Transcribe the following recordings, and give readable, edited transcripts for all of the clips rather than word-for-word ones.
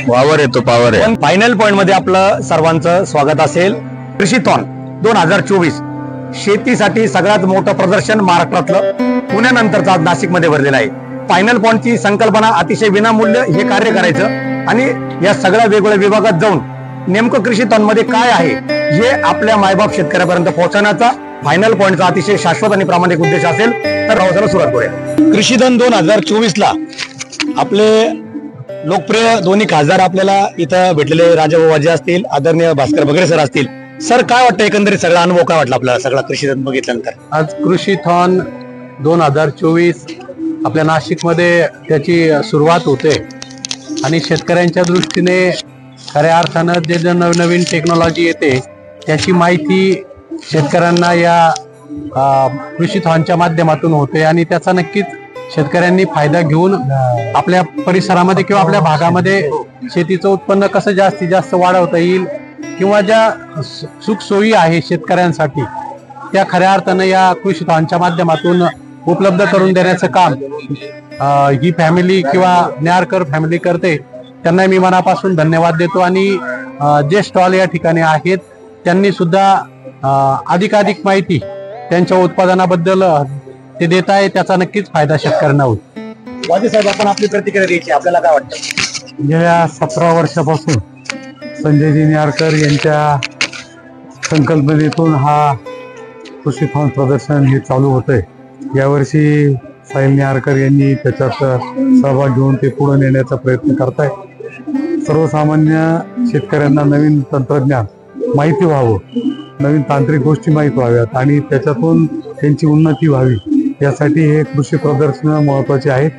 वावर येतो पावर आहे. पण फायनल पॉइंट मध्ये आपलं सर्वांचं स्वागत असेल. कृषीथॉन 2024 शेतीसाठी सगळ्यात मोठं प्रदर्शन महाराष्ट्रातलं पुण्यानंतरच आज नाशिकमध्ये भरलेलं आहे. फायनल पॉइंटची संकल्पना अतिशय विनामूल्य हे कार्य करायचं आणि या सगळ्या वेगवेगळ्या विभागात जाऊन नेमकं कृषीथॉन मध्ये काय आहे हे आपल्या मायबाप शेतकऱ्यापर्यंत पोहोचवण्याचा फायनल पॉइंटचा अतिशय शाश्वत आणि प्रामाणिक उद्देश असेल. तर रावसाला सुरुवात करूया. कृषीधन 2024 ला आपले लोकप्रिय दोन्ही खासदार आपल्याला इथं भेटलेले राजाभाऊ वाजे असतील, आदरणीय भास्कर बगरे सर असतील. सर काय वाटतं एकंदरीत सगळा अनुभव काय वाटला आपल्याला सगळा कृषीधन बघितल्यानंतर? आज कृषीथॉन 2024 आपल्या नाशिकमध्ये त्याची सुरुवात होते आणि शेतकऱ्यांच्या दृष्टीने खऱ्या अर्थानं जे नवनवीन टेक्नॉलॉजी येते त्याची माहिती शेतकऱ्यांना या कृषीथॉनच्या माध्यमातून होते आणि त्याचा नक्कीच शेतकऱ्यांनी फायदा घेऊन आपल्या परिसरामध्ये किंवा आपल्या भागामध्ये शेतीचं उत्पन्न कसं जास्तीत जास्त वाढवता येईल किंवा ज्या सुखसोयी आहे शेतकऱ्यांसाठी त्या खऱ्या अर्थानं या कृषीथॉनच्या माध्यमातून उपलब्ध करून देण्याचं काम ही फॅमिली किंवा न्यारकर फॅमिली करते. त्यांना मी मनापासून धन्यवाद देतो आणि जे स्टॉल या ठिकाणी आहेत त्यांनी सुद्धा अधिकाधिक माहिती त्यांच्या उत्पादनाबद्दल ते देत आहे. त्याचा नक्कीच फायदा शेतकऱ्यांना होईल. वाजे साहेब, आपण आपली प्रतिक्रिया द्यायची, आपल्याला काय वाटतं? गेल्या 17 वर्षापासून संजयजी न्यारकर यांच्या संकल्पनेतून हा कृषीथॉन प्रदर्शन हे चालू होतंय. यावर्षी साहिल न्यारकर यांनी त्याच्यात सहभाग घेऊन ते पुढे नेण्याचा प्रयत्न करताय. सर्वसामान्य शेतकऱ्यांना नवीन तंत्रज्ञान माहिती व्हावं, नवीन तांत्रिक गोष्टी माहीत व्हाव्यात आणि त्याच्यातून त्यांची उन्नती व्हावी यासाठी हे कृषी प्रदर्शन महत्त्वाचे आहेत.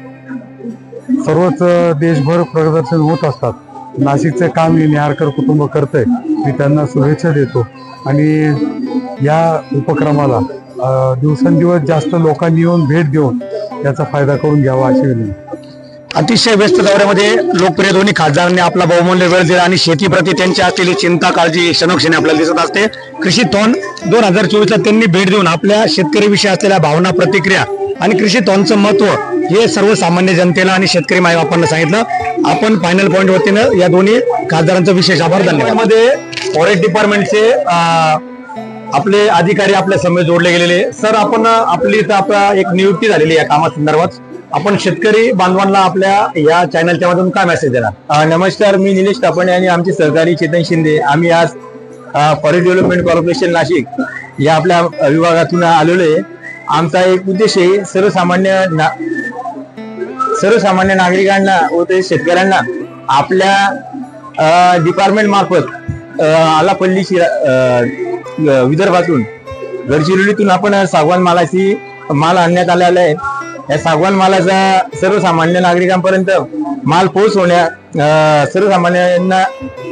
सर्वच देशभर प्रदर्शन होत असतात. नाशिकचे काम हे न्यारकर कुटुंब करतंय. मी त्यांना शुभेच्छा देतो आणि या उपक्रमाला दिवसेंदिवस जास्त लोकांनी येऊन भेट देऊन याचा फायदा करून घ्यावा अशी विनंती. अतिशय व्यस्त दौऱ्यामध्ये लोकप्रिय दोन्ही खासदारांनी आपला बहुमूल्य वेळ दिला आणि शेतीप्रती त्यांची असलेली चिंता काळजी क्षणोक्षणी आपल्याला दिसत असते. कृषीथॉन 2024 ला त्यांनी भेट देऊन आपल्या शेतकरीविषयी असलेल्या भावना, प्रतिक्रिया आणि कृषीथॉनचं महत्व हे सर्वसामान्य जनतेला आणि शेतकरी मायबापांना सांगितलं. आपण फायनल पॉइंट वतीनं या दोन्ही खासदारांचं विशेष आभार. धन्यवाद. फॉरेस्ट डिपार्टमेंटचे आपले अधिकारी आपल्या समेत जोडले गेलेले. सर, आपण आपली इथं आपला एक नियुक्ती झालेली या कामासंदर्भात आपण शेतकरी बांधवांना आपल्या या चॅनलच्या मधून काय मेसेज देणार? नमस्कार, मी निलेश तापणे आणि आमचे सहकारी चेतन शिंदे. आम्ही आज फॉरेस्ट डेव्हलपमेंट कॉर्पोरेशन नाशिक या आपल्या विभागातून आलेलो आहे. आमचा एक उद्देश आहे सर्वसामान्य नागरिकांना व ते शेतकऱ्यांना आपल्या डिपार्टमेंट मार्फत आलापल्ली विदर्भातून गडचिरोलीतून आपण सागवान माल आणण्यात आलेला आहे. या सागवान मालाचा सर्वसामान्य नागरिकांपर्यंत माल पोहोचवण्या सर्वसामान्य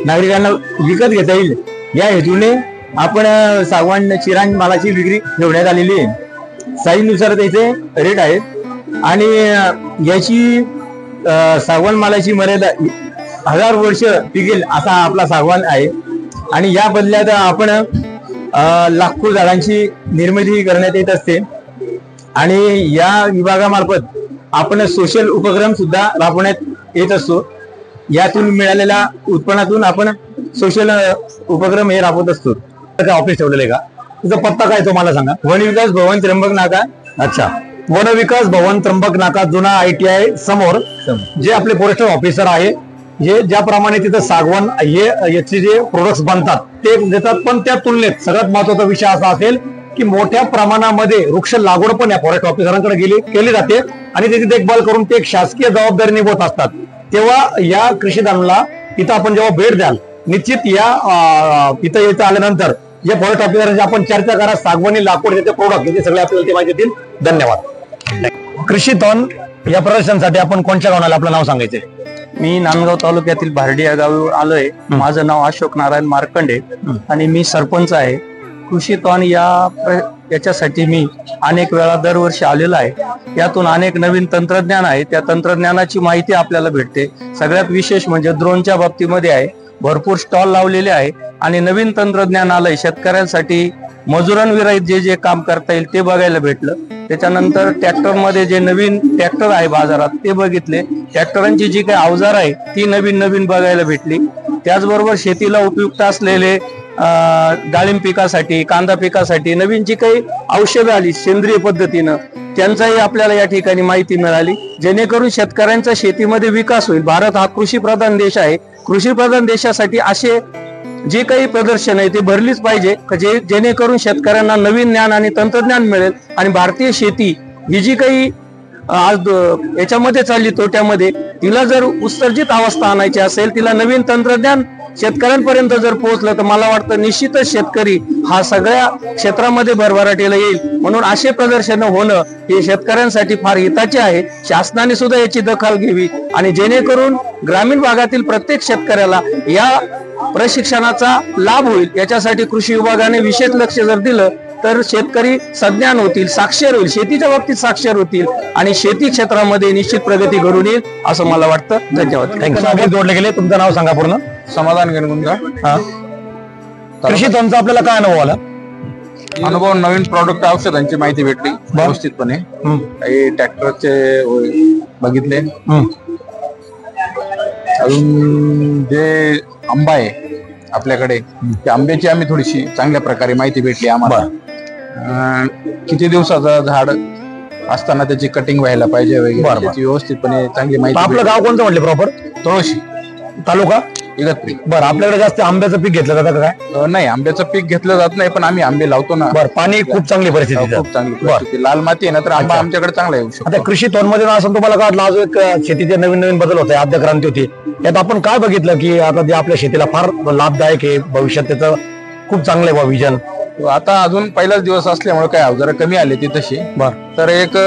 नागरिकांना विकत घेता येईल या हेतूने आपण सागवान चिरांग मालाची विक्री ठेवण्यात आलेली आहे. साईजनुसार त्याचे रेट आहेत आणि याची सागवान मालाची मर्यादा 1000 वर्ष टिकेल असा आपला सागवान आहे आणि या बदल्यात आपण लाखो झाडांची निर्मिती करण्यात येत असते आणि या विभागामार्फत आपण सोशल उपक्रम सुद्धा राबवण्यात येत असतो. यातून मिळालेल्या उत्पन्नातून आपण सोशल उपक्रम हे राबवत असतो. ऑफिस ठेवलेलं आहे का? तुझा पत्ता काय तो मला सांगा. वन विकास भवन त्र्यंबक नाका. अच्छा, वन विकास भवन त्र्यंबक नाका, जुना ITI समोर जे आपले फॉरेस्ट ऑफिसर आहे, जे ज्याप्रमाणे तिथं सागवान याचे जे प्रोडक्ट्स बनतात ते देतात. पण त्या तुलनेत सगळ्यात महत्वाचा विषय असा असेल की मोठ्या प्रमाणामध्ये वृक्ष लागवड पण या फॉरेस्ट ऑफिसरांकडे केली जाते आणि त्याची देखभाल करून ते एक शासकीय जबाबदारी निभवत असतात. तेव्हा या कृषीदानाला इथं आपण जेव्हा भेट द्याल निश्चित या इथं येतं आल्यानंतर या फॉरेस्ट ऑफिसरांची आपण चर्चा करा. सागवानी लाकूड याचे प्रोडक्ट याचे सगळे आपल्याला ते माहिती देतील. धन्यवाद. कृषीथॉन या प्रदर्शनासाठी आपण कोणत्या गावाला आपलं नाव सांगायचंय? मी नांदगाव तालुक्यातील भारडी या गावी आलोय. माझं नाव अशोक नारायण मार्कंडे आणि मी सरपंच आहे. कृषीथॉन याच्यासाठी मी अनेक वेळा दरवर्षी आलेलो आहे. यातून अनेक नवीन तंत्रज्ञान आहे, त्या तंत्रज्ञानाची माहिती आपल्याला भेटते. सगळ्यात विशेष म्हणजे ड्रोनच्या बाबतीमध्ये आहे. भरपूर स्टॉल लावलेले आहे आणि नवीन तंत्रज्ञान आलंय शेतकऱ्यांसाठी मजुरांविरहित जे जे काम करता येईल ते बघायला भेटलं. त्याच्यानंतर ट्रॅक्टरमध्ये जे नवीन ट्रॅक्टर आहे बाजारात ते बघितले. ट्रॅक्टरांची जी काही अवजार आहे ती नवीन बघायला भेटली. त्याचबरोबर शेतीला उपयुक्त असलेले डाळिंब पिकासाठी, कांदा पिकासाठी नवीन जी काही औषधं आली सेंद्रिय पद्धतीनं त्यांचाही आपल्याला या ठिकाणी माहिती मिळाली, जेणेकरून शेतकऱ्यांचा शेतीमध्ये विकास होईल. भारत हा कृषीप्रधान देश आहे. कृषीप्रधान देशासाठी असे जे काही प्रदर्शन आहे ते भरलीच पाहिजे, जेणेकरून शेतकऱ्यांना नवीन ज्ञान आणि तंत्रज्ञान मिळेल आणि भारतीय शेती ही जी काही आज याच्यामध्ये चालली तोट्यामध्ये, तिला जर उत्सर्जित अवस्था आणायची असेल, तिला नवीन तंत्रज्ञान शेतकऱ्यांपर्यंत जर पोहोचलं तर मला वाटतं निश्चितच शेतकरी हा सगळ्या क्षेत्रामध्ये भरभराटीला येईल. म्हणून असे प्रदर्शन होणं हे शेतकऱ्यांसाठी फार हिताचे आहे. शासनाने सुद्धा याची दखल घ्यावी आणि जेणेकरून ग्रामीण भागातील प्रत्येक शेतकऱ्याला या प्रशिक्षणाचा लाभ होईल. याच्यासाठी कृषी विभागाने विशेष लक्ष जर दिलं तर शेतकरी सज्ञान होतील, साक्षर होईल, शेतीच्या बाबतीत साक्षर होतील आणि शेती क्षेत्रामध्ये निश्चित प्रगती घडून येईल असं मला वाटतं. धन्यवाद. थँक्यू. जोडले गेले. तुमचं नाव सांगा पूर्ण. समाधान गणगुंजा. कृषी तंत्र आपल्याला काय अनुभव आला? अनुभव नवीन प्रॉडक्ट औषधांची माहिती भेटली व्यवस्थितपणे. काही ट्रॅक्टरचे बघितले. अजून जे आंबा आहे आपल्याकडे त्या आंब्याची आम्ही थोडीशी चांगल्या प्रकारे माहिती भेटली आम्हाला. किती दिवसाचं झाड असताना त्याची कटिंग व्हायला पाहिजे वगैरे त्याची व्यवस्थितपणे चांगली माहिती. आपलं गाव कोणतं म्हटलं प्रॉपर? तुळशी तालुका इगतपुरी. बरं, आपल्याकडे जास्त आंब्याचं पीक घेतलं जातं का काय? नाही, आंब्याचं पीक घेतलं जात नाही, पण आम्ही आंबे लावतो ना. बरं, पाणी खूप चांगली परिस्थिती. खूप चांगली परिस्थिती. लाल माती आहे ना, तर आंबा आमच्याकडे चांगला येऊ शकतो. आता कृषी तोंडमध्ये असं तुम्हाला काय वाटलं? अजून एक शेतीचे नवीन बदल होते, आद्य क्रांती होती. यात आपण काय बघितलं की आता जे आपल्या शेतीला फार लाभदायक आहे, भविष्यात त्याचं खूप चांगलं आहे विजन. आता अजून पहिलाच दिवस असल्यामुळे काय अवजारं कमी आले ती तशी. तर एक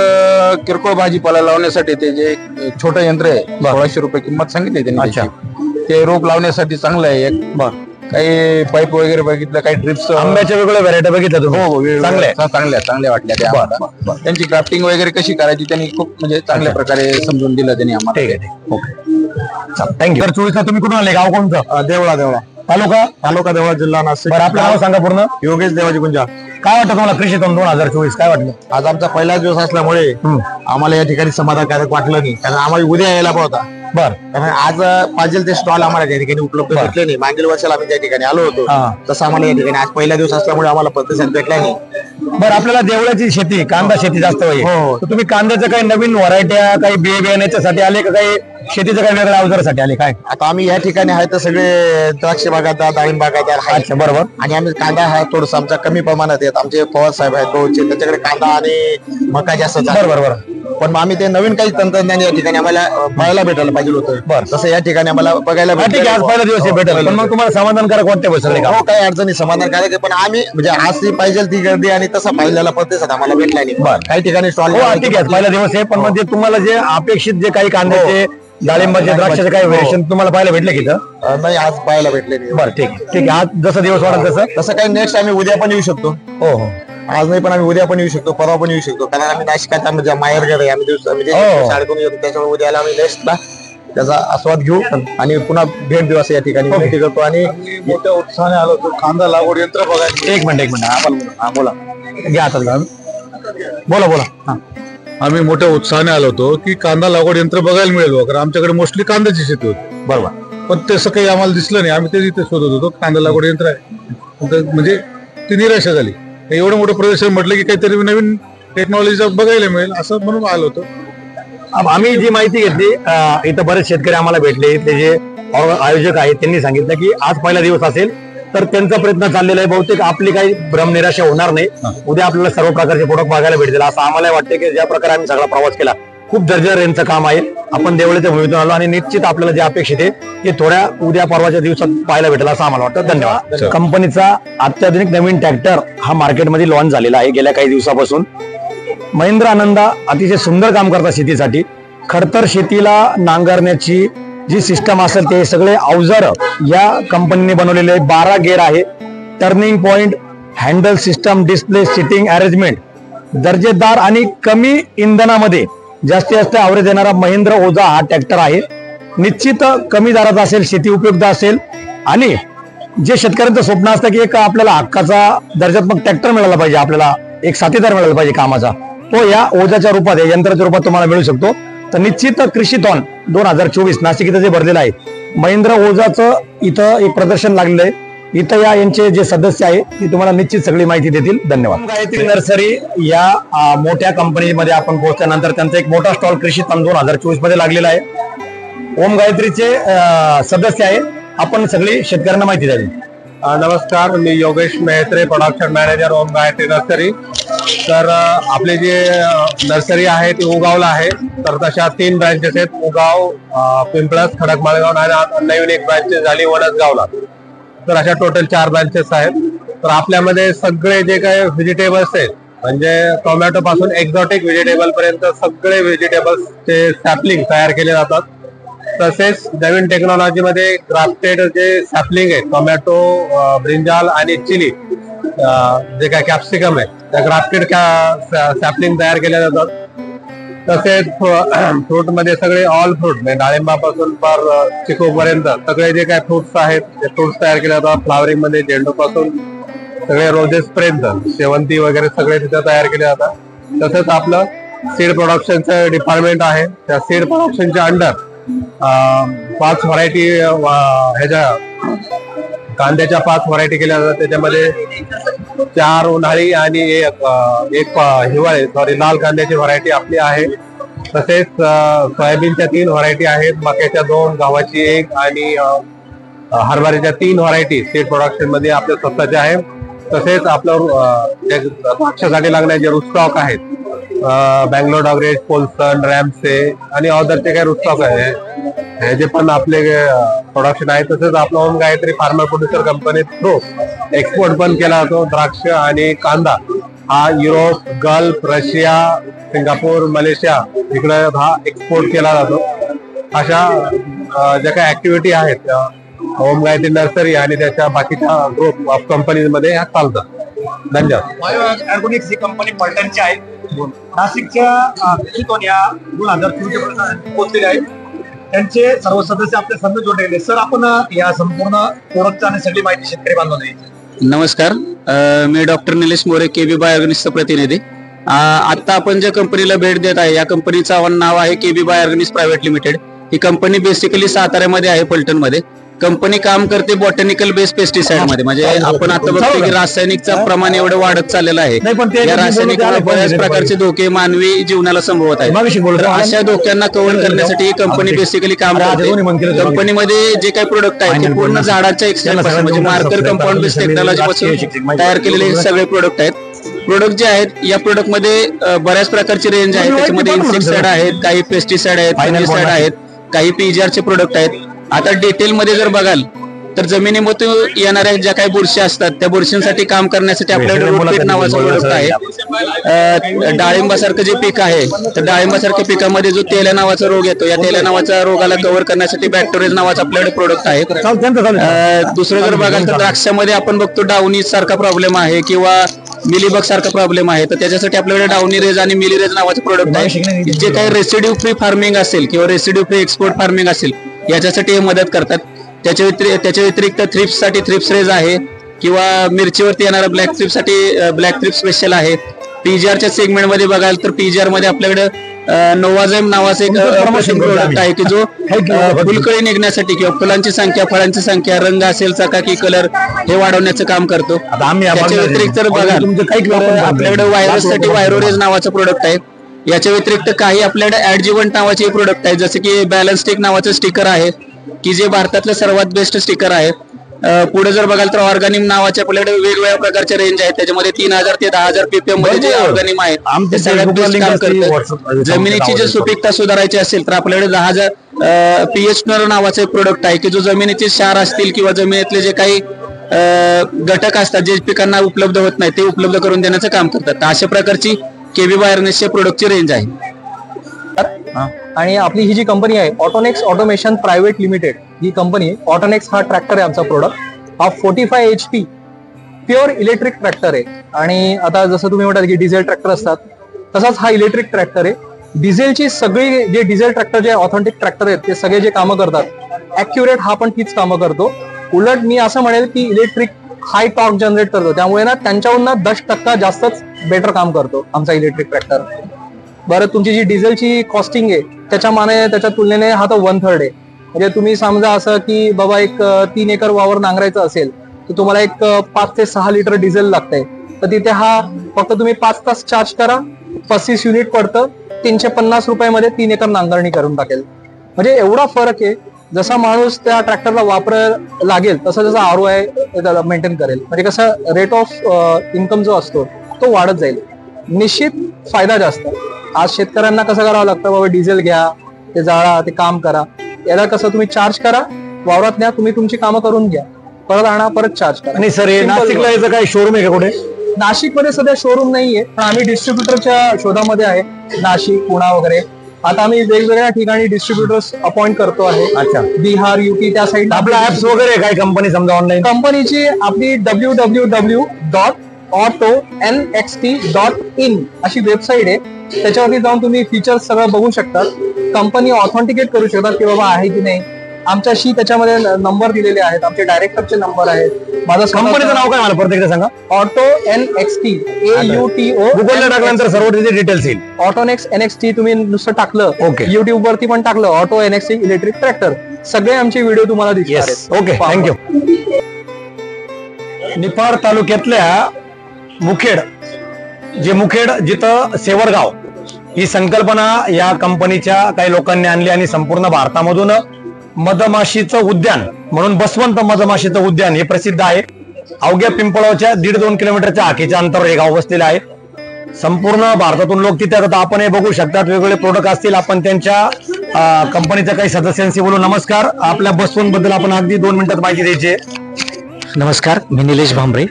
किरकोळ भाजीपाला लावण्यासाठी ते जे छोटं यंत्र आहे 1600 रुपये किंमत सांगितली त्यांनी त्याची. ते रोप लावण्यासाठी चांगलं आहे. एक काही पाईप वगैरे बघितलं, काही ड्रिप्स, आंब्याच्या वेगवेगळ्या व्हरायटी बघितल्या तुम्ही? चांगल्या वाटल्या त्या. त्यांची क्राफ्टिंग वगैरे कशी करायची त्यांनी खूप म्हणजे चांगल्या प्रकारे समजून दिलं त्यांनी आम्हाला. ठीक आहे. थँक्यू. तर 24 ला तुम्ही कुठून आले? गाव कोणतं? देवळा. तालुका देवळा, जिल्हा नाशिक. बरं, आपलं नाव सांगा पूर्ण. योगेश देवाजी गुंजा. काय वाटतं तुम्हाला कृषी तोंड 2024 काय वाटलं? आज आमचा पहिलाच दिवस असल्यामुळे आम्हाला या ठिकाणी समाधानकारक वाटलं नाही, कारण आम्हाला उद्या यायला होता. कारण आज पाहिजे ते स्टॉल आम्हाला त्या ठिकाणी उपलब्ध भेटले नाही. मागील वर्षाला आम्ही त्या ठिकाणी आलो होतो, तसं आम्हाला या ठिकाणी आज पहिला दिवस असल्यामुळे आम्हाला प्रतिसाद भेटला नाही. बरं, आपल्याला देवळाची शेती, कांदा शेती जास्त होईल. तर तुम्ही कांद्याच्या काही नवीन व्हरायट्या, काही बियाण्याच्यासाठी आले का, काही शेतीचं काही वेगळ्या अवजारासाठी आले काय? आता आम्ही या ठिकाणी आहे तर सगळे द्राक्ष बागायतदार, डाळिंब बागायतदार आहे. बरोबर. आणि आम्ही कांदा हा थोडंसं आमचा कमी प्रमाणात येत. आमचे पवार साहेब आहेत बहुचे, त्याच्याकडे कांदा आणि मका जास्त. बरोबर. पण मग आम्ही ते नवीन काही तंत्रज्ञान या ठिकाणी आम्हाला पाहायला भेटायला पाहिजे होतं. तसं या ठिकाणी आम्हाला बघायला भेटलं. आज पहिला दिवस भेटेल, पण मग तुम्हाला समाधानकारक वाटते बसले का? हो, काही अडचणी समाधानकारक आहे, पण आम्ही म्हणजे आज ती पाहिजे ती गर्दी आणि तसा पाहिलेला प्रतिसाद आम्हाला भेटला नाही. काही ठिकाणी स्टॉल. ठीक आहे, पहिला दिवस आहे, पण म्हणजे तुम्हाला जे अपेक्षित जे काही कांद्याचे, डाळिंबाचे, द्राक्षाचे काही व्हेरिएशन तुम्हाला पाहायला भेटले की? नाही, आज पाहायला भेटले नाही. बरं, ठीक आहे. आज जसं दिवस वाढत तसं काही नेक्स्ट आम्ही उद्या पण येऊ शकतो. हो, आज नाही, पण आम्ही उद्या पण येऊ शकतो, परवा पण येऊ शकतो, कारण आम्ही नाशिकात आम्ही माहेरघर आहे. आम्ही शाळेतून येतो, त्याच्यामुळे उद्याला आम्ही नेक्स्टला त्याचा आस्वाद घेऊ आणि पुन्हा भेट देऊ असं या ठिकाणी विनंती करतो. आणि मोठ्या उत्साहाने आलो होतो कांदा लागवड यंत्र बघायला. एक मिनिट आपण बोला, घ्या आता. बोला. आम्ही मोठ्या उत्साहाने आलो होतो की कांदा लागवड यंत्र बघायला मिळेल, कारण आमच्याकडे मोस्टली कांद्याची शेती होती. बरोबर. पण तसं काही आम्हाला दिसलं नाही. आम्ही ते इथे शोधत होतो कांदा लागवड यंत्र आहे, म्हणजे ती निराशा झाली. एवढं मोठं प्रदर्शन म्हटलं की काहीतरी नवीन टेक्नॉलॉजी बघायला मिळेल असं म्हणून आलो होतो. आम्ही जी माहिती घेतली, इथं बरेच शेतकरी आम्हाला भेटले. ते जे आयोजक आहेत त्यांनी सांगितलं की आज पहिला दिवस असेल तर त्यांचा प्रयत्न चाललेला आहे. बहुतेक आपली काही भ्रमनिराशा होणार नाही. उद्या आपल्याला सर्व प्रकारचे प्रोडक्ट बघायला भेटतील असं आम्हाला वाटतं की ज्या प्रकारे आम्ही सगळा प्रवास केला खूप दर्जा यांचं काम आहे. आपण देवळीच्या भूमीतून आलो आणि निश्चित आपल्याला जे अपेक्षित आहे ते थोड्या उद्या परवाच्या दिवसात पाहायला भेटेल असं आम्हाला वाटतं. धन्यवाद. कंपनीचा अत्याधुनिक नवीन ट्रॅक्टर हा मार्केटमध्ये लॉन्च झालेला आहे गेल्या काही दिवसापासून. महिंद्रा आनंदा अतिशय सुंदर काम करतात शेतीसाठी. खडतर शेतीला नांगरण्याची जी सिस्टम असेल ते सगळे अवजार या कंपनीने बनवलेले 12 गेअर आहे. Turning point, handle system, display, sitting arrangement, दर्जेदार आणि कमी इंधनामध्ये जास्तीत जास्त ॲव्हरेज देणारा महिंद्रा ओझा हा ट्रॅक्टर आहे. निश्चित कमी दरात असेल, शेती उपयुक्त असेल, आणि जे शेतकऱ्यांचं स्वप्न असतं की एक आपल्याला हक्काचा दर्जात्मक ट्रॅक्टर मिळाला पाहिजे, आपल्याला एक साथीदार मिळाला पाहिजे कामाचा, तो या ओझाच्या रूपात, या यंत्राच्या रूपात तुम्हाला मिळू शकतो. तर निश्चित कृषीथॉन 2024 नाशिक इथं जे भरलेलं आहे, महिंद्रा ओझाचं इथं एक प्रदर्शन लागलेलं आहे. इथं यांचे जे सदस्य आहे ते तुम्हाला निश्चित सगळी माहिती देतील. धन्यवाद. गायत्री नर्सरी या मोठ्या कंपनीमध्ये आपण पोहोचल्यानंतर त्यांचा एक मोठा स्टॉल कृषीथॉन 2024 मध्ये लागलेला आहे. ओम गायत्रीचे सदस्य आहे, आपण सगळी शेतकऱ्यांना माहिती द्यावी. नमस्कार, मी योगेश मेहत्रे, प्रोडक्शन मॅनेजर, ओम गायत्री नर्सरी. तर आपली जे नर्सरी आहे ती उगावला आहे. तर तशा 3 ब्रँचेस आहेत, उगाव, पिंपळस, खडक माळगाव आणि नवीन एक ब्रँचेस झाली वडसगावला. तर अशा टोटल 4 ब्रँचेस आहेत. तर आपल्यामध्ये सगळे जे काही व्हेजिटेबल्स आहेत, म्हणजे टोमॅटो पासून एक्झॉटिक व्हेजिटेबल पर्यंत सगळे व्हेजिटेबल्सचे सॅपलिंग तयार केले जातात. तसेच नवीन टेक्नॉलॉजी मध्ये ग्राफ्टेड जे सॅपलिंग आहे, टोमॅटो, ब्रिंजाल आणि चिली, जे काय कॅप्सिकम आहे, त्या ग्राफ्टेड सॅपलिंग तयार केल्या जातात. तसेच फ्रूट मध्ये सगळे ऑल फ्रूट, म्हणजे डाळिंबापासून पर चिकू पर्यंत सगळे जे काय फ्रुट्स आहेत ते फ्रुट्स तयार केले जातात. फ्लावरिंग मध्ये झेंडू पासून सगळे रोजेस पर्यंत, शेवंती वगैरे सगळे तिथे तयार केले जातात. तसंच आपलं सीड प्रोडक्शनचं डिपार्टमेंट आहे. त्या सीड प्रोडक्शनच्या अंडर 5 व्हरायटी ह्याच्या कांद्याच्या 5 व्हरायटी केल्या जातात. त्याच्यामध्ये 4 उन्हाळी आणि एक हिवाळी लाल कांद्याची व्हरायटी आपली आहे. तसेच सोयाबीनच्या 3 व्हरायटी आहेत, मक्याच्या 2, गव्हाची 1 आणि हरभऱ्याच्या 3 व्हरायटी सीड प्रोडक्शन मध्ये आपल्या स्वतःच्या आहे. तसेच आपलं द्राक्षासाठी लागणारे जे रूटस्टॉक आहेत, बँगलोर डॉगरेज, पोल्सन, रॅम्से आणि ऑदरचे काही रूटस्टॉक आहे, हे जे पण आपले प्रोडक्शन आहे. तसेच आपलं Om Gayatri farmer producer company through export पण केला जातो. द्राक्ष आणि कांदा हा Europe, Gulf, Russia, Singapore, Malaysia इकडे हा एक्सपोर्ट केला जातो. अशा ज्या काही ऍक्टिव्हिटी आहेत ओम गायत्री नर्सरी आणि त्याच्या बाकीच्या ग्रुप ऑफ कंपनीमध्ये ह्या चालतात. धन्यवाद. बायो ऑर्गॅनिक्स ही कंपनी पलटणची आहे, नाशिकच्या कृषीथॉन या 2024 पोहोचलेले आहेत. त्यांचे सर्व सदस्य आपल्या संघ जोडलेले. सर, आपण या संपूर्ण प्रोडक्टचा आणि सगळी माहिती शेतकरी बांधवांना द्यायची. नमस्कार, मी doctor Nilesh More, KB bio ऑर्गॅनिक्सचा प्रतिनिधी. आता आपण ज्या कंपनीला भेट देत आहे, या कंपनीचं नाव आहे KB bio organics private limited. ही कंपनी बेसिकली साताऱ्यामध्ये आहे, पलटणमध्ये. कंपनी काम करते बॉटॅनिकल बेस्ड पेस्टिसाइड मध्ये. म्हणजे आपण आता बघतो की रासायनिकचं प्रमाण एवढं वाढत चाललेलं आहे. या रासायनिकमुळे बऱ्याच प्रकारचे धोके मानवी जीवनाला संभवत आहेत. अशा धोक्यांना कव्हर करण्यासाठी ही कंपनी बेसिकली काम करते. कंपनीमध्ये जे काही प्रोडक्ट आहेत ते पूर्ण झाडाच्या एक्सट्रॅक्ट पासून, म्हणजे मार्कर कंपाऊंड बेस्ड टेक्नॉलॉजी पासून तयार केलेले सगळे प्रोडक्ट आहेत. प्रोडक्ट जे आहेत, या प्रोडक्ट मध्ये बऱ्याच प्रकारची रेंज आहे. त्याच्यामध्ये इन्सेक्टिसाइड आहेत, काही पेस्टिसाइड आहेत, फंगिसाइड आहेत, काही पीजीआरचे प्रोडक्ट आहेत. आता डिटेल मध्ये जर बघाल तर जमिनीमध्ये येणाऱ्या ज्या काही बुरशी असतात त्या बुरशींसाठी काम करण्यासाठी आपल्याकडे रूटपीट नावाचं प्रोडक्ट आहे. डाळिंबासारखं जे पीक आहे, तर डाळिंबासारख्या पिकामध्ये जो तेल्या नावाचा रोग येतो, या तेल्या नावाच्या रोगाला कव्हर करण्यासाठी बॅक्टेरिया नावाचं आपल्याकडे प्रोडक्ट आहे. दुसरं जर बघाल तर द्राक्षामध्ये आपण बघतो डाउनी सारखा प्रॉब्लेम आहे किंवा मिलीबग सारखा प्रॉब्लेम आहे, तर त्याच्यासाठी आपल्याकडे डाउनी रेज आणि मिली रेज नावाचं प्रोडक्ट आहे. जे काही रेसिड्यू फ्री फार्मिंग असेल किंवा रेसिड्यू फ्री एक्सपोर्ट फार्मिंग असेल याच्यासाठी हे मदत करतात. त्याच्या व्यतिरिक्त थ्रिप्स साठी थ्रिप्स रेज आहे किंवा मिरचीवरती येणारा ब्लॅक थ्रिप्स साठी ब्लॅक थ्रिप्स स्पेशल आहे. पीजीआरच्या सेगमेंट मध्ये बघाल तर पीजीआर मध्ये आपल्याकडे नोवाझाइम नावाचं एक प्रोडक्ट आहे की जो फुलकळी निघण्यासाठी किंवा फुलांची संख्या, फळांची संख्या, रंग असेल, चकाकी, कलर हे वाढवण्याचं काम करतो. त्याच्या व्यतिरिक्त जर बघाल आपल्याकडे व्हायरस साठी व्हायरोरेज नावाचं प्रोडक्ट आहे. याच्या व्यतिरिक्त काही आपल्याकडे ऍडजिवंट नावाचे प्रोडक्ट आहे, जसे की बॅलन्स स्टिक नावाचं स्टिकर आहे की जे भारतातलं सर्वात बेस्ट स्टिकर आहे. पुढे जर बघाल तर ऑर्गॅनिम नावाचे आपल्याकडे वेगवेगळ्या प्रकारचे रेंज आहेत. त्याच्यामध्ये 3000 ते 10,000 ppm मध्ये जे ऑर्गॅनिम आहे ते सगळ्यात बेस्ट काम करतं. जमिनीची जर सुपीकता सुधारायची असेल तर आपल्याकडे 10,000 पीएच नावाचं एक प्रोडक्ट आहे की जो जमिनीचे क्षार असतील किंवा जमिनीतले जे काही घटक असतात जे पिकांना उपलब्ध होत नाही ते उपलब्ध करून देण्याचं काम करतात. तर अशा प्रकारची केबी बायो ऑर्गॅनिक्सच्या प्रोडक्टची रेंज आहे. आणि आपली ही जी कंपनी आहे ऑटोनेक्स ऑटोमेशन प्रायव्हेट लिमिटेड, ही कंपनी ऑटोनेक्स हा ट्रॅक्टर आहे आमचा प्रोडक्ट. हा 45 HP प्युअर इलेक्ट्रिक ट्रॅक्टर आहे. आणि आता जसं तुम्ही म्हणतात की डिझेल ट्रॅक्टर असतात, तसाच हा इलेक्ट्रिक ट्रॅक्टर आहे. डिझेलची सगळी जे डिझेल ट्रॅक्टर जे ऑथेंटिक ट्रॅक्टर आहेत ते सगळे जे कामं करतात ऍक्युरेट हा पण तीच कामं करतो. उलट मी असं म्हणेल की इलेक्ट्रिक हाय टॉर्क जनरेट करतो, त्यामुळे ना त्यांच्याहून 10% जास्तच बेटर काम करतो आमचा इलेक्ट्रिक ट्रॅक्टर. बरं, तुमची जी डिझेलची कॉस्टिंग आहे त्याच्या तुलनेने हा तो 1/3 आहे. म्हणजे तुम्ही समजा असं की बाबा एक 3 एकर वावर नांगरायचं असेल तर तुम्हाला एक 5 ते 6 लिटर डिझेल लागतंय, तर तिथे हा फक्त तुम्ही 5 तास चार्ज करा, 35 युनिट पडतं, 350 रुपयामध्ये 3 एकर नांगरणी करून टाकेल. म्हणजे एवढा फरक आहे. जसा माणूस त्या ट्रॅक्टरला वापर लागेल तसा जसा ROI त्याला मेंटेन करेल. म्हणजे कसं रेट ऑफ इन्कम जो असतो तो वाढत जाईल. निश्चित फायदा जास्त. आज शेतकऱ्यांना कसं करावं लागतं, बाबा डिझेल घ्या, ते जाळा, ते काम करा. याला कसं तुम्ही चार्ज करा, वावरात न्या, तुम्ही तुमची कामं करून घ्या, परत आणा, परत चार्ज करा. आणि सर नाशिकला याचं काही शोरूम आहे का कुठे? नाशिकमध्ये सध्या शोरूम नाहीये, पण आम्ही डिस्ट्रीब्युटरच्या शोधामध्ये आहे. नाशिक, पुणा वगैरे. आता आम्ही वेगवेगळ्या ठिकाणी डिस्ट्रीब्युटर्स अपॉइंट करतो आहे. अच्छा. बिहार, UP त्या साईड. आपल्या ऍप्स वगैरे काय कंपनी समजा ऑनलाईन? कंपनीची आपली www.autonxt.in अशी वेबसाईट आहे. त्याच्यावरती जाऊन तुम्ही फीचर्स सगळं बघू शकतात. कंपनी ऑथेंटिकेट करू शकतात की बाबा आहे की नाही. आमच्याशी त्याच्यामध्ये नंबर दिलेले आहेत, आमचे डायरेक्टरचे नंबर आहेत. माझं कंपनीचं नाव काय मला परत एकदा सांगा? AutoNXT AUTO. गुगलला टाकल्यानंतर सर्व त्याचे डिटेल्स येईल. ऑटोनेक्स NXT तुम्ही नुसतं टाकलं, ओके, युट्यूब वरती पण टाकलं AutoNXT इलेक्ट्रिक ट्रॅक्टर, सगळे आमचे व्हिडिओ तुम्हाला दिसणार आहेत. Okay, thank you. निफाड तालुक्यातल्या मुखेड जिथं सेवरगाव ही संकल्पना या कंपनीच्या काही लोकांनी आणली आणि संपूर्ण भारतामधून मधमाशीचं उद्यान म्हणून बसवंत मधमाशीचं उद्यान हे प्रसिद्ध आहे. अवघ्या पिंपळावच्या 1.5-2 किलोमीटरच्या आखीच्या अंतरावर हे गाव वसलेलं आहे. संपूर्ण भारतातून लोक तिथे येतात. आपण हे बघू शकतात, वेगवेगळे प्रोडक्ट असतील. आपण त्यांच्या कंपनीच्या काही सदस्यांशी बोलू. नमस्कार, आपल्या बसवंत बद्दल आपण अगदी 2 मिनिटात माहिती द्यायची. नमस्कार, मी निलेश भांबरे.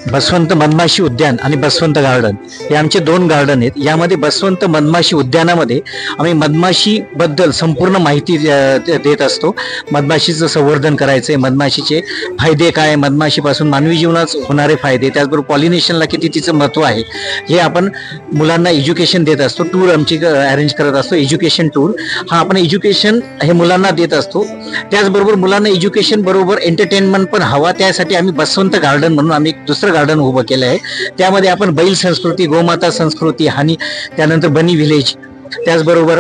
बसवंत मधमाशी उद्यान आणि बसवंत गार्डन हे आमचे 2 गार्डन आहेत. यामध्ये बसवंत मधमाशी उद्यानामध्ये आम्ही मधमाशी बद्दल संपूर्ण माहिती देत असतो. मधमाशीचं संवर्धन करायचंय, मधमाशीचे फायदे काय, मधमाशीपासून मानवी जीवनात होणारे फायदे, त्याचबरोबर पॉलिनेशनला किती तिचं महत्त्व आहे हे आपण मुलांना एज्युकेशन देत असतो. टूर आमची अरेंज करत असतो, एज्युकेशन टूर. हा आपण एज्युकेशन हे मुलांना देत असतो. त्याचबरोबर मुलांना एज्युकेशन बरोबर एंटरटेनमेंट पण हवा, त्यासाठी आम्ही बसवंत गार्डन म्हणून आम्ही दुसरं गार्डन उभं केलं आहे. त्यामध्ये आपण बैल संस्कृती, गोमाता संस्कृती आणि त्यानंतर बनी व्हिलेज, त्याचबरोबर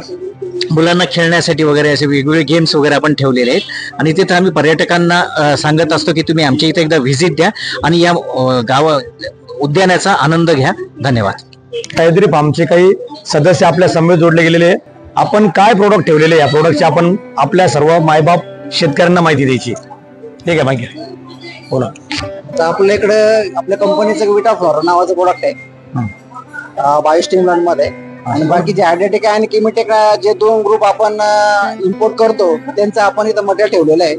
मुलांना खेळण्यासाठी वगैरे असे वेगवेगळे गेम्स वगैरे आपण ठेवलेले आहेत. आणि तिथं आम्ही पर्यटकांना सांगत असतो की तुम्ही आमच्या इथे एकदा व्हिजिट द्या आणि या उद्यानाचा आनंद घ्या. धन्यवाद. काहीतरी आमचे काही सदस्य आपल्या समवेत जोडले गेलेले. आपण काय प्रोडक्ट ठेवलेले, या प्रोडक्टची आपण आपल्या सर्व मायबाप शेतकऱ्यांना माहिती द्यायची. ठीक आहे, माहिती बोला. तर आपल्या इकडे आपल्या कंपनीचं विटा फ्लोरा नावाचं प्रोडक्ट आहे, बायोस्टिम्युलंट मध्ये. आणि बाकीचे ॲडिटेक आणि केमिटेक जे 2 ग्रुप आपण इम्पोर्ट करतो त्यांचं आपण इथं मटेरियल ठेवलेलं आहे.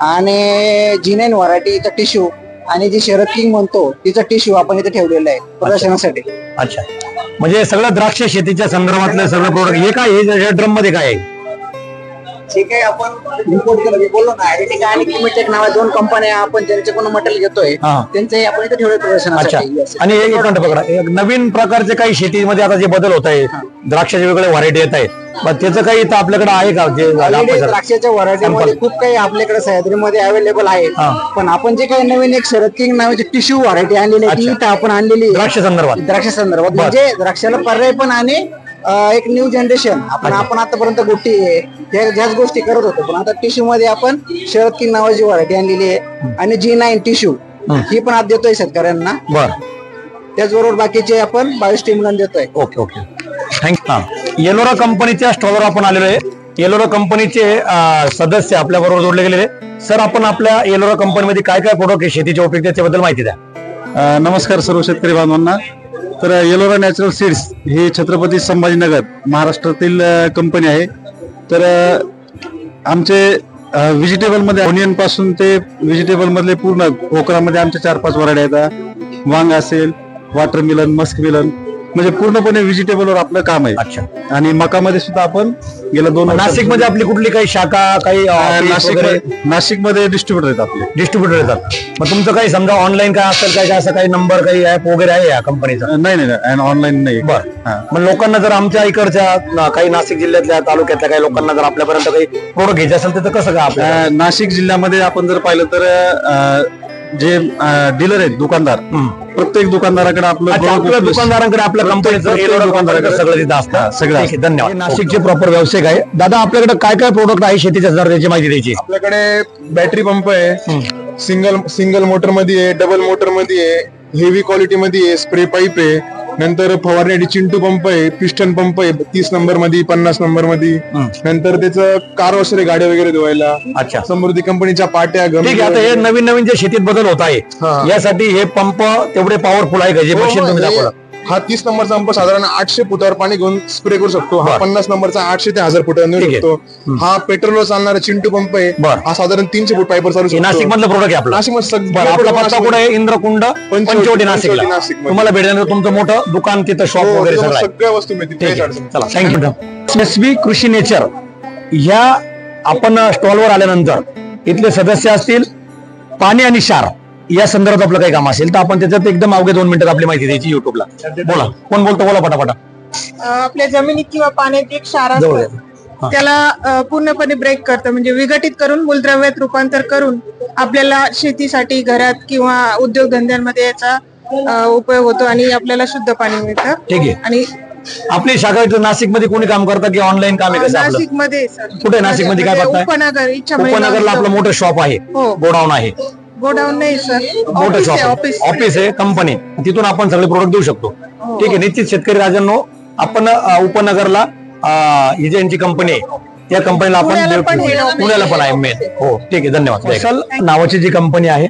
आणि G9 व्हरायटीचा टिश्यू आणि जी शरद किंग म्हणतो तिचा टिश्यू आपण इथे ठेवलेला आहे प्रदर्शनासाठी. अच्छा, म्हणजे सगळं द्राक्ष शेतीच्या संदर्भातलं सगळं प्रोडक्ट हे काय, हे ड्रम मध्ये काय आहे? जे काही आपण इम्पोर्ट केलं, मी बोललो ना, ॲडिटेक आणि केमिटेक नावा 2 कंपन्या आपण ज्यांच्याकडून मटेरियल घेतोय त्यांचे आपण इथे ठेवले प्रदर्शनासाठी. आणि एक मिनिट बघा, नवीन प्रकारचे काही शेतीमध्ये आता जे बदल होत आहे, द्राक्षाचे वेगळे व्हरायटी येत आहेत, मग त्याचं काही इथं आपल्याकडे आहे का? जे द्राक्षाच्या व्हरायटीमध्ये खूप काही आपल्याकडे सह्याद्रीमध्ये अवेलेबल आहे. पण आपण जे काही नवीन एक शरद किंग नावाची टिश्यू व्हरायटी आणलेली आहे ती इथं आपण आणलेली द्राक्ष संदर्भात म्हणजे द्राक्षाला पर्याय पण आणि एक न्यू जनरेशन. आपण आतापर्यंत गोष्टी ज्याच गोष्टी करत होतो, पण आता टिश्यू मध्ये आपण शरद किंग नावाची व्हरायटी आणलेली आहे. आणि G9 टिश्यू ही पण आज देतोय शेतकऱ्यांना. त्याचबरोबर बाकीचे आपण बायोस्टिम्युलंट देतोय. Okay okay, thank you. येलोरा कंपनीच्या स्टॉलवर आपण आलेलो आहे. येलोरा कंपनीचे सदस्य आपल्या बरोबर जोडले गेलेले. सर, आपण आपल्या येलोरा कंपनीमध्ये काय काय प्रोडक्ट आहे शेतीच्या उपयोग त्याच्याबद्दल माहिती द्या. नमस्कार सर्व शेतकरी बांधवांना. तर येलोरा नॅचरल सीड्स ही छत्रपती संभाजीनगर महाराष्ट्रातील कंपनी आहे. तर आमचे व्हेजिटेबल मध्ये ऑनियन पासून ते व्हेजिटेबल मधले पूर्ण कोकणामध्ये आमच्या 4-5 व्हरायटी आहेत. वांग असेल, वॉटरमिलन, मस्कमिलन म्हणजे पूर्णपणे व्हेजिटेबलवर आपलं काम आहे. अच्छा. आणि मकामध्ये सुद्धा आपण गेल्या 2 नाशिक मध्ये आपली कुठली काही शाखा काही नाशिकमध्ये डिस्ट्रीब्युटर आहेत आपले. डिस्ट्रीब्युटर येतात. मग तुमचं काही समजा ऑनलाईन काय असेल काय असं काही नंबर काही ऍप वगैरे आहे या कंपनीचा? नाही ऑनलाईन नाही. बरं. मग लोकांना जर आमच्या इकडच्या काही नाशिक जिल्ह्यातल्या तालुक्यातल्या काही लोकांना जर आपल्यापर्यंत काही प्रोडक्ट घ्यायचे असेल तर कसं काय आपल्याला? नाशिक जिल्ह्यामध्ये आपण जर पाहिलं तर जे डीलर आहेत दुकानदार, प्रत्येक दुकानदाराकडे आपल्या दुकानदारांकडे आपल्या कंपनीचं दुकानदाराकडे सगळं तिथं असतं. सगळं. धन्यवाद. नाशिकचे प्रॉपर व्यावसायिक आहे. दादा आपल्याकडे काय काय प्रोडक्ट आहे शेतीच्या जर त्याची माहिती द्यायची? आपल्याकडे बॅटरी पंप आहे, सिंगल मोटर मध्ये आहे, डबल मोटर मध्ये आहे, हेवी क्वालिटी मध्ये आहे, स्प्रे पाईप आहे, नंतर फवारण्यासाठी चिंटू पंप आहे, पिस्टन पंप आहे 30 नंबर मध्ये 50 नंबर मध्ये, नंतर त्याचं कार वॉशर आहे गाड्या वगैरे धुवायला. अच्छा. समृद्धी कंपनीच्या पाट्या. ठीक आहे. आता हे नवीन जे शेतीत बदल होत आहे यासाठी हे पंप तेवढे पॉवरफुल आहे का जे मशीन तुम्ही दाखवलं? हा 30 नंबरचा पंप साधारण 800 फुटावर पाणी घेऊन स्प्रे करू शकतो. हा 50 नंबरचा 800 ते 1000 फुटावर नेऊ शकतो. हा पेट्रोलवर चालणारा चिंटू पंप आहे. हा साधारण 300 फूट पाईपवर चालू शकतो. नाशिक मधलं प्रोडक्ट आहे आपलं. आपला पत्ता कुठे आहे? इंद्रकुंड पंचवटी नाशिकला. तुम्हाला भेटल्यानंतर तुमचं मोठं दुकान तिथं शॉप वगैरे सगळ्या वस्तू मिळतील. चला थँक्यू. एसबी कृषी नेचर ह्या आपण स्टॉलवर आल्यानंतर इथले सदस्य असतील, पाणी आणि क्षार या संदर्भात आपलं काही काम असेल तर आपण त्याच्यात एकदम अवघ्या 2 मिनिटात आपली माहिती द्यायची युट्यूबला. बोला. कोण बोलतो? बोला पटापटा. आपल्या जमिनीत किंवा पाण्यात एक क्षार असतं त्याला पूर्णपणे ब्रेक करतं, म्हणजे विघटित करून मूलद्रव्यात रूपांतर करून आपल्याला शेतीसाठी घरात किंवा उद्योगधंद्यांमध्ये याचा उपयोग होतो आणि आपल्याला शुद्ध पाणी मिळतं. ठीक आहे. आणि आपली शाखा इथं नाशिक मध्ये कोणी काम करतं की ऑनलाईन काम आहे? नाशिक मध्ये कुठे नाशिक मध्ये काय करताय? उपनगर. उपनगरला आपलं मोठं शॉप आहे, गोडाऊन आहे. गोडाऊन नाही सर, मोठं शॉप ऑफिस आहे, कंपनी. तिथून आपण सगळे प्रोडक्ट देऊ शकतो. ठीक आहे. निश्चित शेतकरी राजांनो, आपण उपनगरला ही ज्यांची कंपनी आहे त्या कंपनीला आपण पुण्याला पण आहे मेन. हो ठीक आहे. धन्यवाद. फसल नावाची जी कंपनी आहे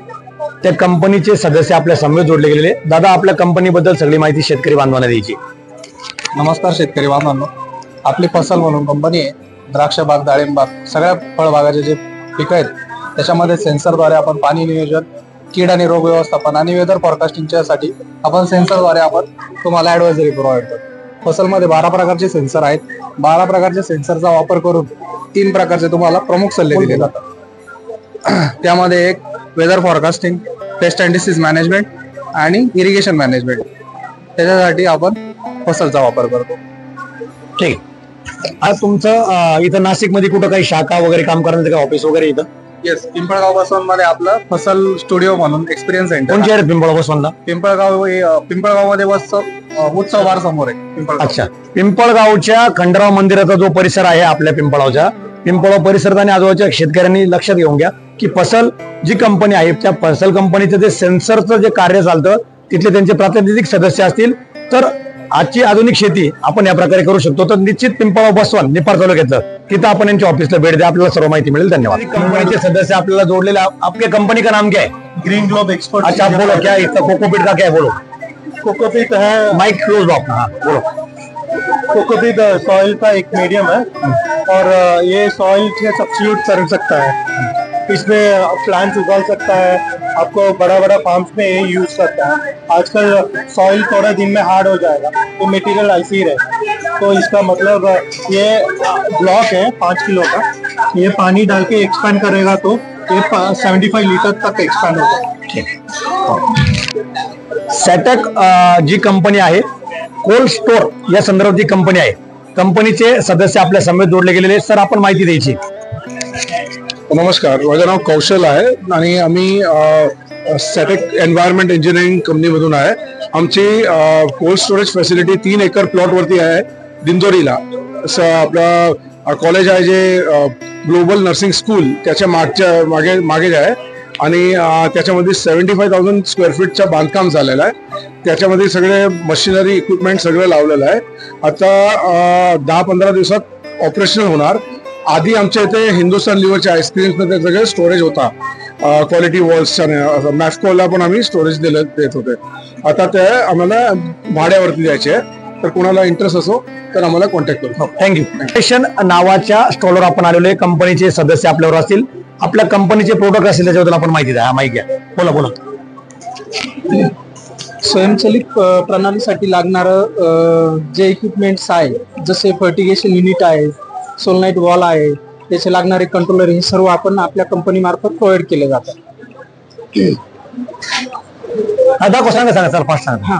त्या कंपनीचे सदस्य आपल्या समवेत जोडले गेलेले. दादा आपल्या कंपनीबद्दल सगळी माहिती शेतकरी बांधवांना द्यायची. नमस्कार शेतकरी बांधवांनो. आपली फसल म्हणून कंपनी आहे. द्राक्ष बाग, डाळिंब बाग, सगळ्या फळबागाचे जे पिकं आहेत त्याच्यामध्ये सेन्सरद्वारे आपण पाणी नियोजन, कीड आणि रोग व्यवस्थापन आणि वेदर फॉरकास्टिंगच्या साठी आपण सेन्सरद्वारे आपण तुम्हाला ऍडवायझरी प्रोव्हाइड करतो. फसलमध्ये 12 प्रकारचे सेन्सर आहेत. 12 प्रकारच्या सेन्सरचा वापर करून 3 प्रकारचे तुम्हाला प्रमुख सल्ले दिले जातात. त्यामध्ये एक weather forecasting, pest and disease management आणि इरिगेशन मॅनेजमेंट. त्याच्यासाठी आपण फसलचा वापर करतो. ठीक. आज तुमचं इथं नाशिक मध्ये कुठं काही शाखा वगैरे काम करण्याचं काही ऑफिस वगैरे इथं? येस, पिंपळगाव बसवंतमध्ये आपलं फसल स्टुडिओ म्हणून एक्सपिरियन्स सेंटर. कोणती आहे पिंपळगाव बसवंतला? पिंपळगाव मध्ये उत्सव बार समोर आहे. अच्छा. पिंपळगावच्या खंडराव मंदिराचा जो परिसर आहे आपल्या पिंपळगाव परिसरात आणि आजूबाजूच्या शेतकऱ्यांनी लक्षात घेऊन घ्या की फसल जी कंपनी आहे त्या फसल कंपनीचं जे सेन्सरचं जे कार्य चालतं तिथले त्यांचे प्रातिनिधिक सदस्य असतील तर आजची आधुनिक शेती आपण या प्रकारे करू शकतो. तर निश्चित पिंपळगाव बसवंत निपार तालुक्याचं तिथं आपण यांच्या ऑफिसला भेट द्या, आपल्याला सर्व माहिती मिळेल. धन्यवाद. कंपनीचे सदस्य आपल्याला जोडलेले. आपल्या कंपनी का नाम क्या है? Green globe expert. अच्छा बोलो क्या इसका कोकोपीट का क्या है? बोलो. कोकोपीट है, माइक क्लोज अपना. बोलो. कोकोपीट सॉइल का एक मीडियम है और ये सॉइल से सब्स्टिट्यूट कर सकता है. इसमें प्लांट्स उगा सकता है. आपको बड़ा बड़ा फार्म्स में ये यूज करता है. आजकल सॉइल थोड़ा दिन में हार्ड हो जाएगा तो मटेरियल ऐसे ही रहे. तो इसका मतलब ये ब्लॉक है 5 किलो का. ये पानी डाल के एक्सपेंड करेगा तो ये 75 लीटर तक एक्सपेंड होगा. सॅटक जी कंपनी आहे, कोल्ड स्टोर या संदर्भात जी कंपनी आहे, कंपनीचे सदस्य आपल्या समेत जोडले गेलेले. सर आपण माहिती द्यायची. नमस्कार, माझं नाव कौशल आहे आणि आम्ही सॅटेक एन्व्हायरमेंट इंजिनिअरिंग कंपनीमधून आहे. आमची कोल्ड स्टोरेज फॅसिलिटी 3 एकर प्लॉटवरती आहे दिंडोरीला. आपला कॉलेज आहे जे ग्लोबल नर्सिंग स्कूल त्याच्या मागे जे आहे आणि त्याच्यामध्ये 75,000 स्क्वेअर फीटचं बांधकाम झालेलं आहे. त्याच्यामध्ये सगळे मशिनरी इक्विपमेंट सगळं लावलेलं आहे. आता 10-15 दिवसात ऑपरेशनल होणार. आधी आमच्या इथे हिंदुस्थान लिव्हरच्या आईस्क्रीम्समध्ये सगळे स्टोरेज होता. क्वालिटी वॉल्सच्या मॅफकोला पण आम्ही स्टोरेज देत होते. आता ते आम्हाला भाड्यावरती द्यायचे आहे. तर कोणाला इंटरेस्ट असो तर आम्हाला कॉन्टॅक्ट करू. थँक्यू. नावाच्या स्टॉलवर आपण आलेले कंपनीचे सदस्य आपल्यावर असतील. आपल्या कंपनीचे प्रोडक्ट असतील त्याच्याबद्दल आपण माहिती द्या. माहिती घ्या. बोला. स्वयंचलित प्रणालीसाठी लागणारं जे इक्विपमेंट्स आहे, जसे फर्टिगेशन युनिट आहे, सोलनाईट वॉल आहे, त्याचे लागणारे कंट्रोलर, हे सर्व आपण आपल्या कंपनी मार्फत प्रोव्हाइड केले जातात. सांगा सर फास्ट सांगा. हा,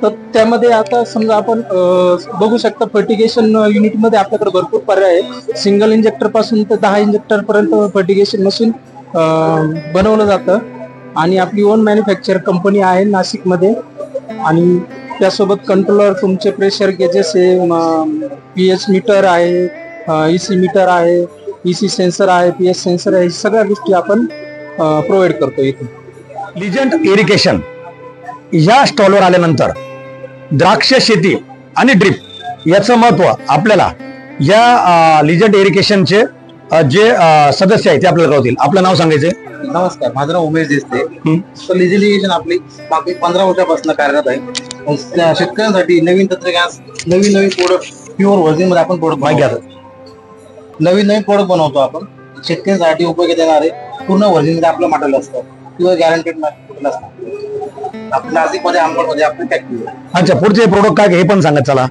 तर त्यामध्ये आता समजा आपण बघू शकता फर्टिगेशन युनिट मध्ये आपल्याकडे भरपूर पर्याय आहे. सिंगल इंजेक्टर पासून तर 10 इंजेक्टर पर्यंत फर्टिगेशन मशीन बनवलं जातं आणि आपली ओन मॅन्युफॅक्चर कंपनी आहे नाशिकमध्ये. आणि त्यासोबत कंट्रोलर, तुमचे प्रेशर गेजेस आहे, पीएच मीटर आहे, EC मीटर आहे, EC सेन्सर आहे, पीएच सेन्सर आहे, सगळ्या गोष्टी आपण प्रोव्हाइड करतो इथे. लिजंट इरिगेशन या स्टॉलवर आल्यानंतर द्राक्ष शेती आणि ड्रिप याचं महत्व आपल्याला या लिजंट इरिगेशनचे जे सदस्य आहेत ते आपल्याला कळतील. आपलं नाव सांगायचं. नमस्कार, माझं नाव उमेश देसते. तर लिजंट इरिगेशन आपली मागील 15 वर्षापासून कार्यरत आहे. शेतकऱ्यांसाठी नवीन तंत्रज्ञान, नवीन प्रोडक्ट, प्युअर व्हर्जन मध्ये आपण प्रोडक्ट नवीन प्रोडक्ट बनवतो. आपण शेतकऱ्यांसाठी उपयोगी देणारे पूर्ण व्हर्जन मध्ये आपलं मटेरियल असतं, प्युअर गॅरंटेड मटेरियल असतं. आपल्या नाशिकमध्ये, अंबरमध्ये आपली फॅक्टरी आहे. अच्छा, पुढचे प्रोडक्ट काय हे पण सांगत चला.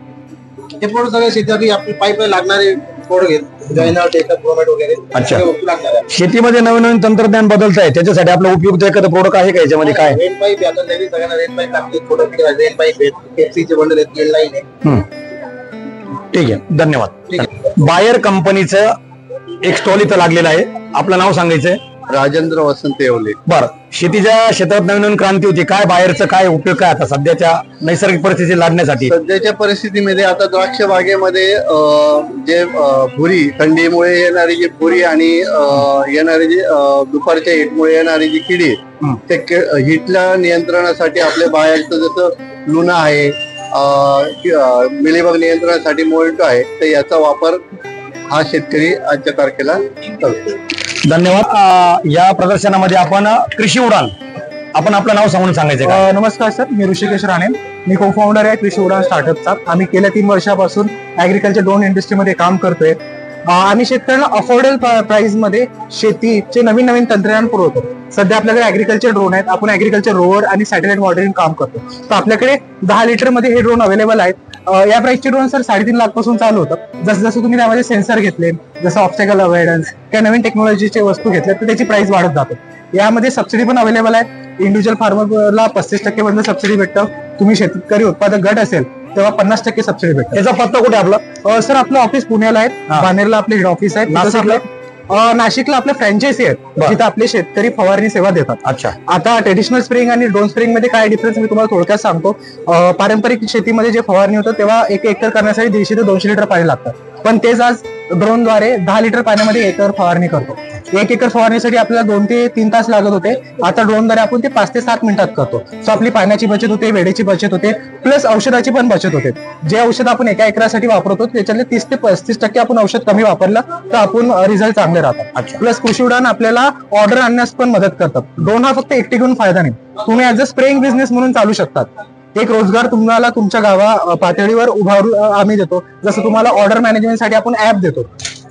हे प्रोडक्ट सगळे शेतीसाठी आपली पाईप लागणारे प्रोडक्ट आहेत, जॉइनर, टेकअप, प्रोमेट वगैरे. अच्छा, लागणार आहे. शेतीमध्ये नवीन तंत्रज्ञान बदलत आहे, त्याच्यासाठी आपलं उपयुक्त एखादं प्रोडक्ट आहे का याच्यामध्ये? काय रेन पाईप, आता नवीन सगळ्यांना रेन पाईप लागते. प्रोडक्ट रेन पाईप आहेत, केपसीचे बंडल आहेत, गेल लाईन आहे. ठीक आहे, धन्यवाद. बायर कंपनीचं एक स्टॉल इथं लागलेलं आहे. आपलं नाव सांगायचंय. राजेंद्र वसंत येवले. बरं, शेतीच्या क्षेत्रात नवीन क्रांती होती, काय बाहेरचं काय उपयोग काय आता सध्याच्या नैसर्गिक परिस्थिती लादण्यासाठी? सध्याच्या परिस्थितीमध्ये आता द्राक्ष बागेमध्ये जे भुरी, थंडीमुळे येणारी जी भुरी आणि येणारी जी दुपारच्या हिटमुळे येणारी जी किडी, ते हिटला नियंत्रणासाठी आपल्या बाहेरचं जसं लुना आहे, मिलीबग नियंत्रणासाठी मोल्टो आहे, तर याचा वापर हा शेतकरी आजच्या तारखेला करतो. धन्यवाद. या प्रदर्शनामध्ये आपण कृषी उडान, आपण आपलं नाव सांगून सांगायचं. नमस्कार सर, मी ऋषिकेश राणे, मी को फाउंडर आहे कृषी उडान स्टार्टअपचा. आम्ही गेल्या 3 वर्षापासून ऍग्रिकल्चर ड्रोन इंडस्ट्रीमध्ये काम करतोय. आम्ही शेतकऱ्यांना अफोर्डेबल प्राइस मध्ये शेतीचे नवीन तंत्रज्ञान पुरवतो. सध्या आपल्याकडे ऍग्रिकल्चर ड्रोन आहेत, आपण ऍग्रिकल्चर रोवर आणि सॅटेलाइट मॉनिटरिंग काम करतो. तर आपल्याकडे 10 लिटर मध्ये हे ड्रोन अवेलेबल आहेत. या प्राइसचे ड्रोन सर 3.5 लाख पासून चालू होतं. जसं तुम्ही त्यामध्ये सेन्सर घेतले, जसं ऑब्स्टॅकल अवॉइडन्स, काही नवीन टेक्नॉलॉजीचे वस्तू घेतल्या तर त्याची प्राइस वाढत जाते. यामध्ये सबसिडी पण अवेलेबल आहे. इंडिव्हिज्युअल फार्मरला 35% पर्यंत सबसिडी भेटतं. तुम्ही शेतकरी उत्पादक गट असेल तेव्हा 50% सबसिडी भेटते. याचा पत्ता कुठे आपला? सर, आपलं ऑफिस पुण्याला आहे, बानेरला आपले हेड ऑफिस आहे. नाशिकला आपल्या फ्रँचायझी आहेत, जिथे आपले शेतकरी फवारणी सेवा देतात. अच्छा, आता ट्रेडिशनल स्प्रिंग आणि ड्रोन स्प्रिंग मध्ये काय डिफरन्स मी तुम्हाला थोडक्यात सांगतो. पारंपरिक शेतीमध्ये जे फवारणी होतं तेव्हा 1 एकर करण्यासाठी 150 ते 200 लिटर पाणी लागतं, पण तेच आज ड्रोनद्वारे 10 लिटर पाण्यामध्ये 1 एकर फवारणी करतो. 1 एकर फवारणीसाठी आपल्याला 2 ते 3 तास लागत होते, आता ड्रोनद्वारे आपण ते 5 ते 7 मिनिटात करतो. सो आपली पाण्याची बचत होते, वेळेची बचत होते, प्लस औषधाची पण बचत होते. जे औषध आपण 1 एकरासाठी वापरतो त्याच्यातले 30 ते 35% आपण औषध कमी वापरलं तर आपण रिझल्ट चांगले राहतात. प्लस कृषी उडान आपल्याला ऑर्डर आणण्यास पण मदत करतात. ड्रोन हा फक्त एकटे घेऊन फायदा नाही, तुम्ही ऍज अ स्प्रेइंग बिझनेस म्हणून चालू शकतात. एक रोजगार तुम्हाला तुमच्या गावा पातळीवर उभारून आम्ही देतो. जसं तुम्हाला ऑर्डर मॅनेजमेंटसाठी आपण ऍप देतो,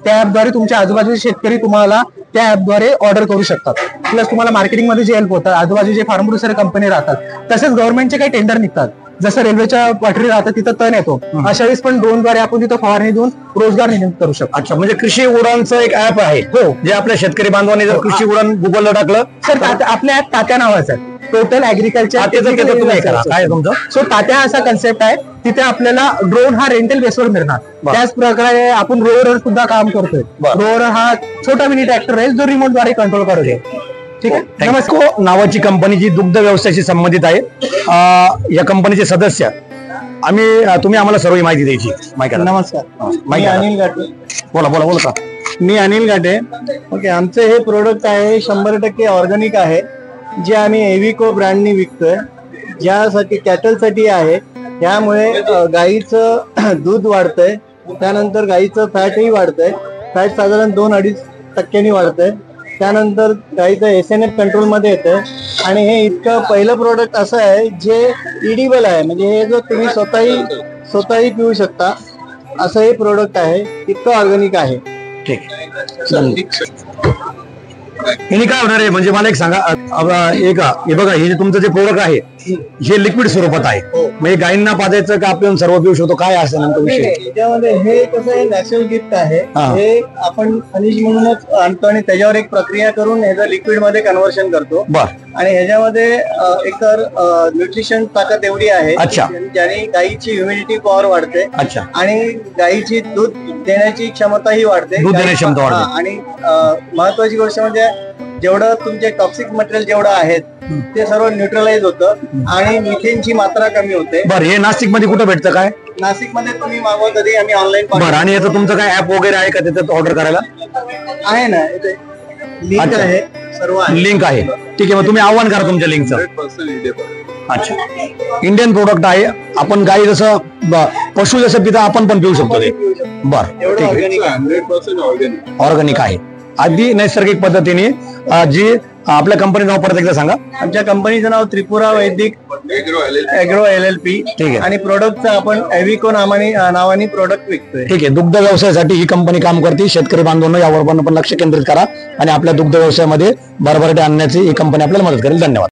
त्या ऍपद्वारे तुमच्या आजूबाजूचे शेतकरी तुम्हाला त्या ऍपद्वारे ऑर्डर करू शकतात. प्लस तुम्हाला मार्केटिंग मध्ये जे हेल्प होतं, आजूबाजूचे फार्म प्रोड्युसर कंपनी राहतात, तसेच गव्हर्नमेंटचे काही टेंडर निघतात, जसं रेल्वेच्या पाठरी राहतात तिथं तण येतो, अशा वेळेस पण ड्रोनद्वारे आपण तिथं फवारणी देऊन रोजगार निर्मित करू शकतो. अच्छा, म्हणजे कृषी उडानचं एक ऍप आहे जे आपल्या शेतकरी बांधवांनी जर कृषी उडान गुगलला टाकलं सर, आपल्या ऍप तात्या नावाचं आहे, टोटल ऍग्रिकल्चर. काय तुमचं? सो तात्या असा कन्सेप्ट आहे, तिथे आपल्याला ड्रोन हा रेंटल बेसवर मिळणार. त्याच प्रकारे आपण रोवर सुद्धा काम करतोय. रोवर हा छोटा मिनी ट्रॅक्टर आहे जो रिमोट द्वारे कंट्रोल करतोय. ठीक आहे. नमस्कार नावाची कंपनी जी दुग्ध व्यवसायाशी संबंधित आहे, या कंपनीचे सदस्य तुम्ही आम्हाला सर्व माहिती द्यायची. नमस्कार, मी अनिल घाटे. बोला का. मी अनिल घाटे. ओके, आमचे हे प्रोडक्ट आहे 100% ऑर्गॅनिक आहे, जे आम्ही एव्हिको ब्रँडनी विकतोय, ज्यासाठी कॅटलसाठी आहे. त्यामुळे गाईचं दूध वाढतंय, त्यानंतर गाईचं फॅटही वाढतंय. फॅट साधारण 2-2.5% वाढतंय. त्यानंतर गाईचं SNF कंट्रोलमध्ये येतंय. आणि हे इतकं पहिलं प्रोडक्ट असं आहे जे इडिबल आहे, म्हणजे हे जो तुम्ही स्वतःही पिऊ शकता असं हे प्रोडक्ट आहे. इतकं ऑर्गॅनिक आहे. ठीक, काय होणार आहे म्हणजे मला एक सांगा. हे बघा, हे जे तुमचं जे प्रोडक्ट आहे हे लिक्विड स्वरूपात आहे. म्हणजे गायींना पाजायचं का आपण सर्व पिऊ शकतो, काय असं नेमकं विषय? याच्यामध्ये हे कसं आहे, नॅचरल गिफ्ट आहे. हे आपण खनिज म्हणूनच आणतो आणि त्याच्यावर एक प्रक्रिया करून ह्याचं लिक्विड मध्ये कन्व्हर्शन करतो. आणि ह्याच्यामध्ये एकतर न्यूट्रिशन ताकद एवढी आहे ज्याने गायीची ह्युमिडिटी पॉवर वाढते आणि गायीची दूध देण्याची क्षमताही वाढते. आणि महत्वाची गोष्ट म्हणजे जेवढं तुमचे टॉक्सिक मटेरियल जेवढं आहेत ते सर्व न्यूट्रलाइज होतं आणि मिथेनची मात्रा कमी होते. बरं, हे नाशिक मध्ये कुठं भेटतं काय? नाशिक मध्ये तुम्ही मागवा कधी, आम्ही ऑनलाईन. बरं, आणि याचं तुमचं काय ऍप वगैरे आहे का त्याच्यात ऑर्डर करायला? आहे ना, लिंक आहे, सर्व लिंक आहे. ठीक आहे, मग तुम्ही आव्हान करा तुमच्या लिंकचं. अच्छा, इंडियन प्रोडक्ट आहे. आपण गाई जसं पशु जसं पिता आपण पण पिऊ शकतो ते. बरं, ठीक आहे, ऑर्गॅनिक आहे, अगदी नैसर्गिक पद्धतीने. जी आपल्या कंपनी नाव परत एकदा सांगा. आमच्या कंपनीचं नाव त्रिपुरा वैदिक एग्रो LLP. ठीक आहे. आणि प्रोडक्टचं आपण एव्हिको नावाने प्रोडक्ट विकतोय. ठीक आहे, दुग्ध व्यवसायासाठी ही कंपनी काम करते. शेतकरी बांधवांनो यावर पण लक्ष केंद्रित करा आणि आपल्या दुग्ध व्यवसायामध्ये भरभराटी आणण्याची ही कंपनी आपल्याला मदत करेल. धन्यवाद.